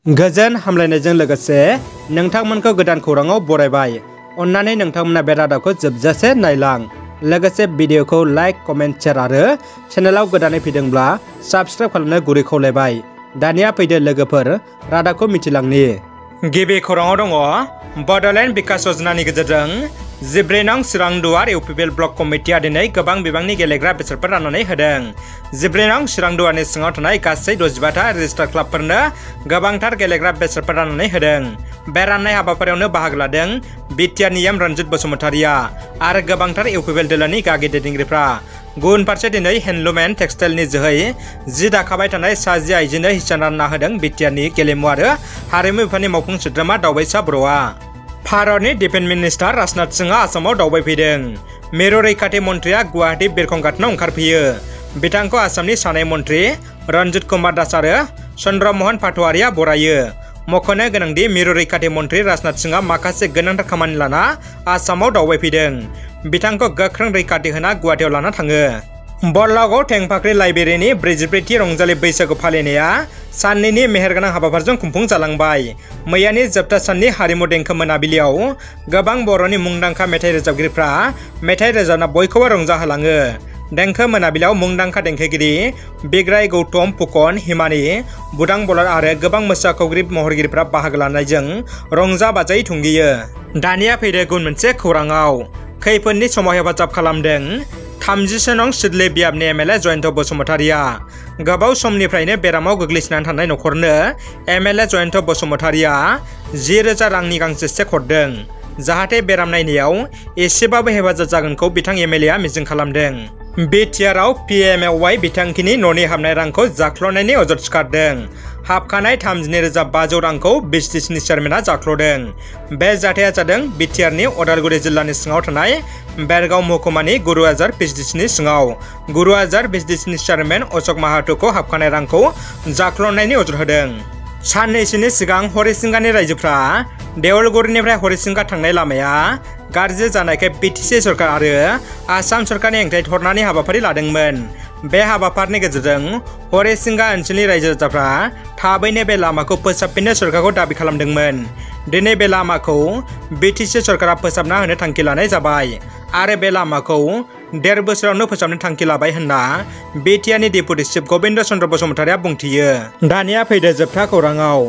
गोजोन हामलायनायजों लोगोसे नोंथांमोनखौ गोदान खौराङाव बरायबाय। अन्नानै नोंथांमोना बे रादाबखौ जोबजासे नायलां। लोगोसे भिडिअखौ लाइक, कमेन्ट, शेयार आरो चेनेलाव गोदानै फैदोंब्ला साबस्क्राइब खालामनो गुरै खावलायबाय। दानिया फैदो लोगोफोर रादाबखौ मिथिलांनि। गिबि खौराङाव दङ बड'लेण्ड बिकास यजनानि गेजेरजों 14 नं चिरांदुवार UPPL ब्लक कमिटिया दिनै गोबां बिबांनि गेलेग्रा बेसादफोर राननानै होदों। 14 नं चिरांदुवारनि सिङाव थानाय गासै 65टा रेजिस्टार क्लाबफोरनो गोबांथार गेलेग्रा बेसादफोर राननानै होदों। बे राननाय हाबाफारियावनो बाहागो लादों बिटिआरनि एम रन्जित बसुमतारिया आरो गोबांथार UPPL दोलोनि गागि दैदेनगिरिफ्रा। गुबुन फारसे दिनै हेन्डलुम एन्ड टेक्सटाइलनि जोहै जि दाखाबाय थानाय सा 10 आइजोनो हिसान रानना होदों बिटिआरनि गेलेमु आरो हारिमु बिफाननि मावफुं सोद्रोमा दावबायसा बर'आ। भारतनि डिफेन्स मिनिस्टार राजनाथ सिंहआ आसामाव दावबायफैदों। मिरु रैखाथि मन्थ्रिया गुवाहाटी बिरखं गाथोनाव ओंखारफैयो। बिथांखौ आसामनि सानै मन्थ्रि रन्जित कुमार दास आरो चन्द्रमोहन पाटवारिया बरायो। मख'नो गोनांदि मिरु रैखाथि मन्थ्रि राजनाथ सिंहआ माखासे गोनांथार खामानि लाना आसामाव दावबायफैदों। बिथांखौ गोख्रों रैखाथि होना गुवाहाटीयाव लाना थाङो। बरलागाव थेंफाख्रि लाइब्रेरिनि 44थि रंजालि बैसागु फालिनाया साननैनि मेहेरगोनां हाबाफारिजों खुंफुं जालांबाय। मैयानि जोबथा साननि हारिमु देंखो मोनाबिलियाव गोबां बर'नि मुंदांखा मेथाइ रोजाबगिरिफ्रा मेथाइ रोजाबना बयखौबो रंजाहोलाङो। देंखो मोनाबिलियाव मुंदांखा देंखोगिरि बिग्राय गौतम फुकन, हिमानि, बुदां बलार आरो गोबां मोसाखावरि महरगिरिफ्रा बाहागो लानायजों रंजा बाजायै थुंगियो। दानिया फैदो गुबुन मोनसे खौराङाव। खैफोदनि समाव हेफाजाब खालामदों 30 नं सिदली बियाबनि MLA जयन्त बसुमतारिया। गोबाव समनिफ्रायनो बेरामाव गोग्लैसोनानै थानाय नखरनो MLA जयन्त बसुमतारिया 10,000 रांनि गांसे चेक हरदों। जाहाथे बेराम नायनायाव एसेबाबो हेफाजाब जागोनखौ बिथां MLAआ मिजिं खालामदों। बिटिआरआव PMAY बिथांखिनि न'नि हाबनाय रांखौ जाख्ल'नायनि अजद सिखारदों। हाबखानाय 32,500 रांखौ बिजनेसनि चेयारमेनआ जाख्ल'दों। बे जाथाया जादों बिटिआरनि अदालगुरि जिल्लानि सिङाव थानाय बेरगाव महकुमानि गुरुबाजार बिजनेसनि सिङाव। गुरुबाजार बिजनेसनि चेयारमेन अशक माहातोखौ हाबखानाय रांखौ जाख्ल'नायनि अजद होदों। साननैसोनि सिगां हरिसिंगानि रायजोफ्रा देवलगुरिनिफ्राय हरिसिंगा थांनाय लामाया गाज्रि जानायखाय BTC सरकार आरो आसाम सरकारनि हेंथायै हरनानै हाबाफारि लादोंमोन। बे हाबाफारिनि गेजेरजों हरिसिंगा ओनसोलनि रायजो राजाफ्रा थाबैनो बे लामाखौ फोसाबफिननो सरकारखौ दाबि खालामदोंमोन। दिनै बे लामाखौ BTC सरकारा फोसाबना होनो थांखि लानाय जाबाय आरो बे लामाखौ 1.5 बोसोरावनो फोसाबनो थांखि लाबाय होनना बिटिआरनि डेपुटि चिफ गबिन्द चन्द्र बसुमतारिया बुंथियो। दानिया फैदो जोबथा खौराङाव।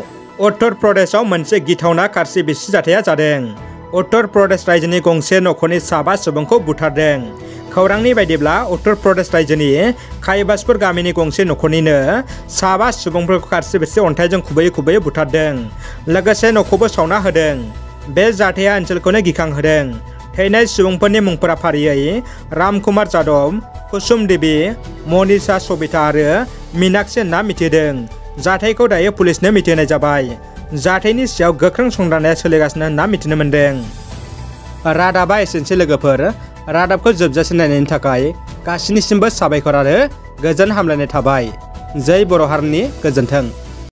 उत्तर प्रदेशआव मोनसे गिथावना खारसि बिसि जाथाया जादों। उत्तर प्रदेश रायजोनि गंसे नखरनि 7 सुबुंखौ बुथारदों। खौरांनि बायदिब्ला उत्तर प्रदेश रायजोनि खाइबासपुर गामिनि गंसे नखरनिनो 7 सुबुंफोरखौ खारसि बिसि अन्थाइजों खुबैयै खुबैयै बुथारदों। लोगोसे न'खौबो सावना होदों। बे जाथाया ओनसोलखौनो गिखांहोदों। थैनाय सुबुंफोरनि मुंफोरा फारियै रामकुमार जादव, कुसुम देवी, मनीषा सबिता आरो मीनाक्षी होनना मिथिदों। जाथायखौ दायो पुलिसनो मिथिहोनाय जाबाय। जाथायनि सायाव गोख्रों संदाननाया सोलिगासिनो होनना मिथिनो मोन्दों। रादाबा एसेनोसै लोगोफोर। रादाबखौ जोबजासे नायनायनि थाखाय गासिनिसिमबो साबायखर आरो गोजोन हामलायनाय थाबाय। जै बर' हारिनि गोजोन्थों।